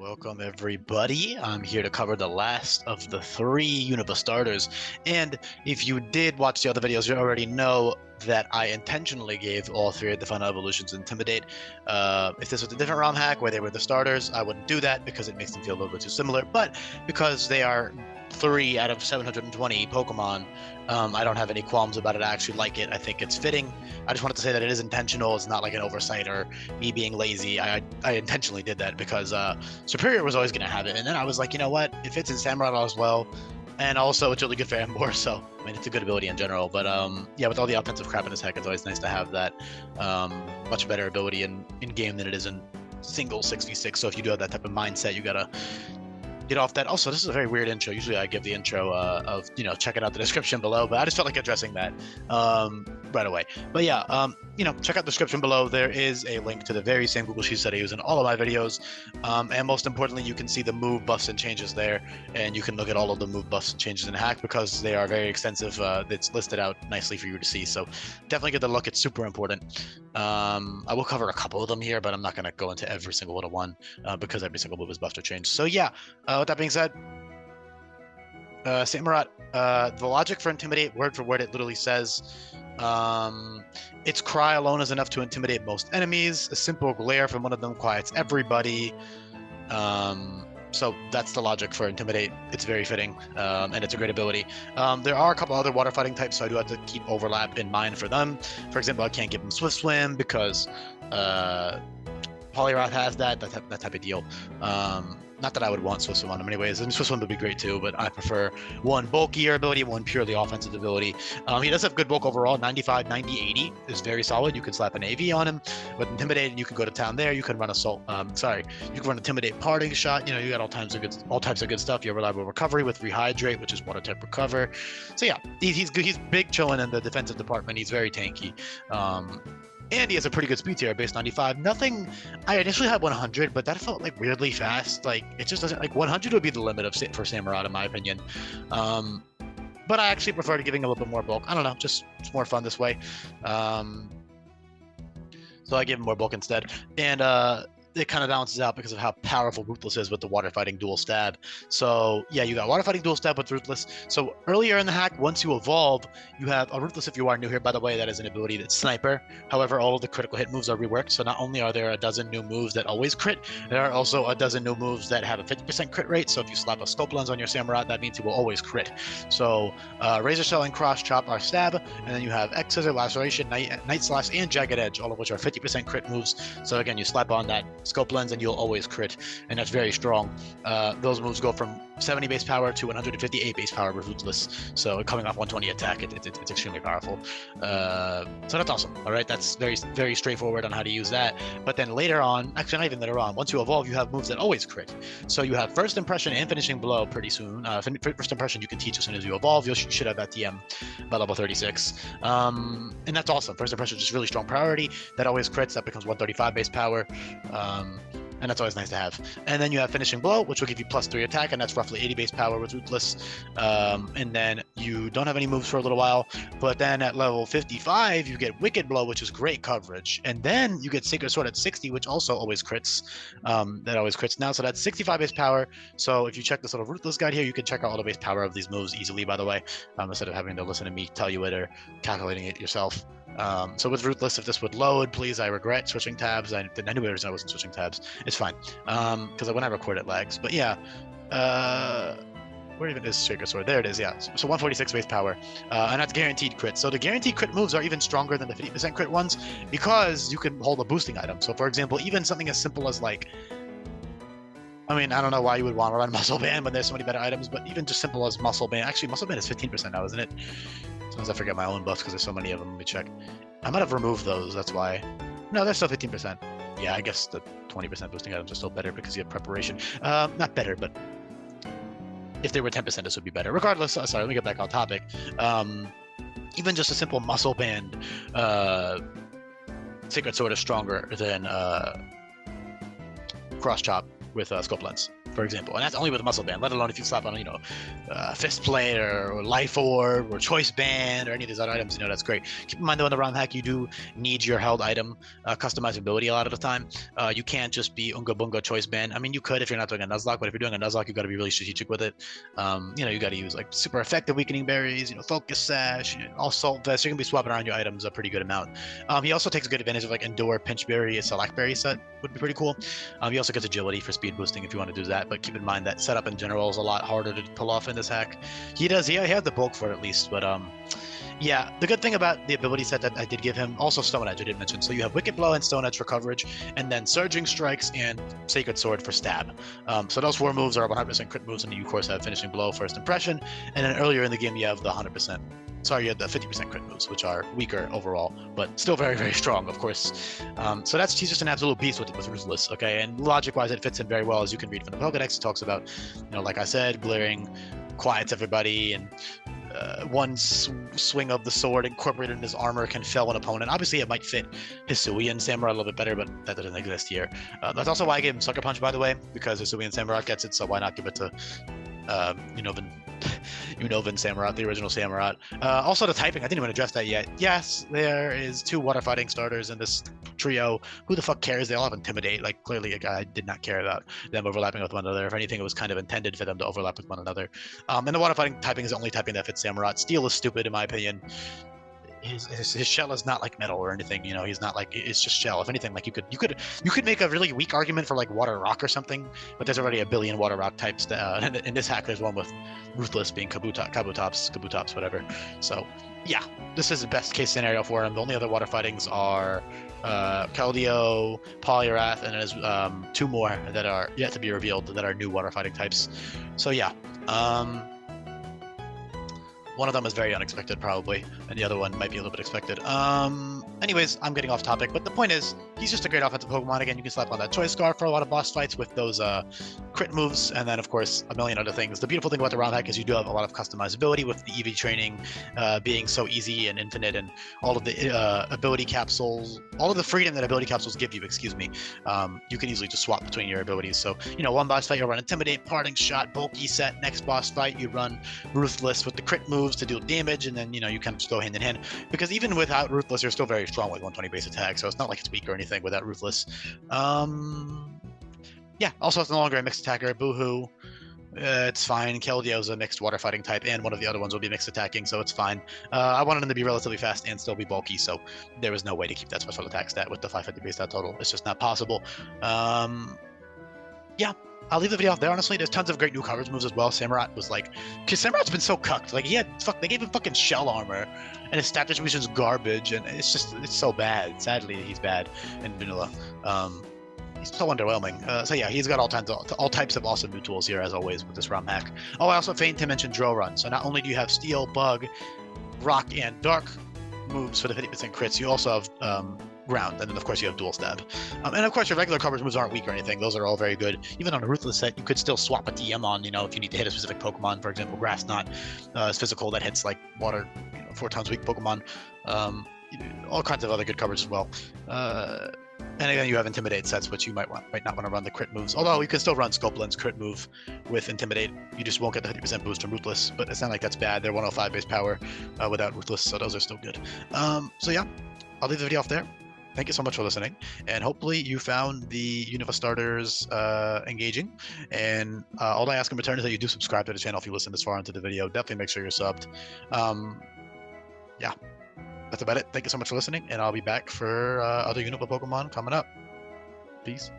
Welcome everybody. I'm here to cover the last of the 3 Unova starters. And if you did watch the other videos, you already know that I intentionally gave all 3 of the final evolutions Intimidate. If this was a different ROM hack where they were the starters, I wouldn't do that because it makes them feel a little bit too similar. But because they are 3 out of 720 Pokemon, I don't have any qualms about it. I actually like it. I think it's fitting. I just wanted to say that it is intentional. It's not like an oversight or me being lazy. I intentionally did that because Superior was always going to have it. And then I was like, you know what? It fits in Samurott as well. And also, it's really good for Ambor, so, I mean, it's a good ability in general. But, yeah, with all the offensive crap in this hack, it's always nice to have that much better ability in-game than it is in single 6v6. So if you do have that type of mindset, you gotta get off that. Also, this is a very weird intro. Usually I give the intro of, checking out the description below, but I just felt like addressing that right away. But yeah, check out the description below. There is a link to the very same Google Sheets that I use in all of my videos. And most importantly, you can see the move buffs and changes there, and you can look at all of the move buffs and changes in hack because they are very extensive. It's listed out nicely for you to see. So definitely get the look. It's super important. I will cover a couple of them here, but I'm not going to go into every single little one because every single move is buffed or changed. So yeah, with that being said, Samurott, the logic for Intimidate, word for word, it literally says, its cry alone is enough to intimidate most enemies. A simple glare from one of them quiets everybody. So that's the logic for Intimidate. It's very fitting, and it's a great ability. There are a couple other water fighting types, so I do have to keep overlap in mind for them. For example, I can't give them Swift Swim because Poliwrath has that type of deal. Not that I would want Swift Swim on him anyways. And Swift Swim would be great too, but I prefer one bulkier ability, one purely offensive ability. He does have good bulk overall. 95, 90, 80 is very solid. You can slap an AV on him. With Intimidate, you can go to town there. You can run Assault. You can run Intimidate Parting Shot. You got all types of good stuff. You have Reliable Recovery with Rehydrate, which is water type recover. So yeah, he's good. He's big chilling in the defensive department. He's very tanky. And he has a pretty good speed tier, base 95. Nothing, I initially had 100, but that felt like weirdly fast. Like, it just doesn't, like 100 would be the limit for Samurott in my opinion. But I actually prefer to giving a little bit more bulk. I don't know, just it's more fun this way. So I give him more bulk instead. And it kind of balances out because of how powerful Ruthless is with the water fighting dual stab. So yeah, you got water fighting dual stab with Ruthless. So earlier in the hack, once you evolve, you have a Ruthless. If you are new here, by the way, that is an ability that's Sniper. However, all of the critical hit moves are reworked. So not only are there a dozen new moves that always crit, there are also a dozen new moves that have a 50% crit rate. So if you slap a Scope Lens on your Samurott, that means he will always crit. So Razor Shell and Cross Chop are stab, and then you have X Scissor, Laceration, Night Slash, and Jagged Edge, all of which are 50% crit moves. So again, you slap on that Scope Lens and you'll always crit, and that's very strong. Those moves go from 70 base power to 158 base power with Ruthless. So coming off 120 attack, it's extremely powerful. So that's awesome. All right, that's very, very straightforward on how to use that. But then later on, actually not even later on, once you evolve, you have moves that always crit. So you have First Impression and Finishing Blow pretty soon. First Impression you can teach as soon as you evolve. You should have that TM by level 36. And that's awesome. First Impression is just really strong priority. That always crits. That becomes 135 base power. And that's always nice to have. And then you have Finishing Blow, which will give you +3 attack, and that's roughly 80 base power with Ruthless. And then you don't have any moves for a little while, but then at level 55, you get Wicked Blow, which is great coverage. And then you get Sacred Sword at 60, which also always crits. That always crits now, so that's 65 base power. So if you check this little Ruthless guide here, you can check out all the base power of these moves easily, by the way, instead of having to listen to me tell you it or calculating it yourself. So with Ruthless, if this would load, please, I regret switching tabs. I knew I wasn't switching tabs. It's fine, because when I record it lags. But yeah, where even is Sacred Sword? There it is, yeah. So 146 base power, and that's guaranteed crit. So the guaranteed crit moves are even stronger than the 50% crit ones because you can hold a boosting item. So for example, even something as simple as like, I mean, I don't know why you would want to run Muscle Band when there's so many better items, but even just simple as Muscle Band. Actually, Muscle Band is 15% now, isn't it? Sometimes I forget my own buffs because there's so many of them. Let me check. I might have removed those, that's why. No, they're still 15%. Yeah, I guess the 20% boosting items are still better because you have preparation. Not better, but if they were 10%, this would be better. Regardless, sorry, let me get back on topic. Even just a simple Muscle Band Sacred Sword is stronger than Cross Chop with Scope Lens. for example, and that's only with muscle band. Let alone if you slap on, fist plate or life orb or choice band or any of these other items, that's great. Keep in mind though, in the ROM hack, you do need your held item customizability a lot of the time. You can't just be Unga Bunga choice band. I mean, you could if you're not doing a Nuzlocke, but if you're doing a Nuzlocke, you got to be really strategic with it. You got to use like super effective weakening berries, focus sash, assault vest. You're gonna be swapping around your items a pretty good amount. He also takes good advantage of like endure, pinch berry, select berry set would be pretty cool. He also gets agility for speed boosting if you want to do that, but keep in mind that setup in general is a lot harder to pull off in this hack. He has the bulk for it at least, but yeah, the good thing about the ability set that I did give him, also Stone Edge I did mention. So you have Wicked Blow and Stone Edge for coverage, and then Surging Strikes and Sacred Sword for stab. So those 4 moves are 100% crit moves, and you of course have Finishing Blow, First Impression, and then earlier in the game you have the 100%. Sorry, you have the 50% crit moves, which are weaker overall, but still very, very strong, of course. So he's just an absolute beast with Ruthless, okay? And logic-wise, it fits in very well, as you can read from the Pokedex. It talks about, like I said, Glaring quiets everybody, and one swing of the sword incorporated in his armor can fell an opponent. Obviously, it might fit Hisui and Samurott a little bit better, but that doesn't exist here. That's also why I gave him Sucker Punch, by the way, because Hisui and Samurott gets it, so why not give it to Unova and Samurott, the original Samurott. Also, the typing, I didn't even address that yet. Yes, there is 2 water fighting starters in this trio. Who the fuck cares? They all have Intimidate. Like, clearly a guy did not care about them overlapping with one another. If anything, it was kind of intended for them to overlap with one another. And the water fighting typing is the only typing that fits Samurott. Steel is stupid, in my opinion. His shell is not like metal or anything, he's not like, it's just shell. If anything, like you could make a really weak argument for like water rock or something, but there's already a billion water rock types in this hack. There's one with Ruthless being Kabutops, whatever. So yeah, this is the best case scenario for him. The only other water fightings are Keldeo, Poliwrath, and there's 2 more that are yet to be revealed that are new water fighting types. So yeah, one of them is very unexpected, probably, and the other one might be a little bit expected. Anyways, I'm getting off topic, but the point is, he's just a great offensive Pokemon. Again, you can slap on that Choice Scarf for a lot of boss fights with those crit moves, and then, of course, a million other things. The beautiful thing about the ROM hack is you do have a lot of customizability with the EV training being so easy and infinite, and all of the ability capsules, all of the freedom that ability capsules give you, you can easily just swap between your abilities. So, one boss fight, you'll run Intimidate, Parting Shot, Bulky Set. Next boss fight, you run Ruthless with the crit moves to deal damage, and then you kind of just go hand in hand, because even without Ruthless you're still very strong with 120 base attack, so it's not like it's weak or anything without Ruthless. Yeah, also it's no longer a mixed attacker. Boohoo. It's fine. Keldeo's a mixed water fighting type, and one of the other ones will be mixed attacking, so it's fine. I wanted him to be relatively fast and still be bulky, so there was no way to keep that special attack stat with the 550 base stat total. It's just not possible. Yeah, I'll leave the video off there. Honestly, there's tons of great new coverage moves as well. Samurott was like, because Samurott's been so cucked. Like, they gave him fucking shell armor, and his stat distribution's garbage, and it's so bad. Sadly, he's bad in vanilla. He's so underwhelming. So yeah, he's got all types of awesome new tools here, as always, with this ROM hack. Oh, I also failed to mention Drill Run. So not only do you have Steel, Bug, Rock, and Dark moves for the 50% crits, you also have ground, and then of course you have dual stab, and of course your regular coverage moves aren't weak or anything. Those are all very good. Even on a Ruthless set, you could still swap a TM on, if you need to hit a specific Pokemon. For example, Grass Knot is physical, that hits like water, 4 times weak Pokemon. All kinds of other good coverage as well. And again, you have Intimidate sets, which you might not want to run the crit moves. Although you can still run Scope Lens crit move with Intimidate. You just won't get the 50% boost from Ruthless, but it's not like that's bad. They're 105 base power without Ruthless, so those are still good. So yeah, I'll leave the video off there. Thank you so much for listening, and hopefully you found the Unova starters engaging. And all I ask in return is that you do subscribe to the channel if you listen this far into the video. Definitely make sure you're subbed. Yeah, that's about it. Thank you so much for listening, and I'll be back for other Unova Pokemon coming up. Peace.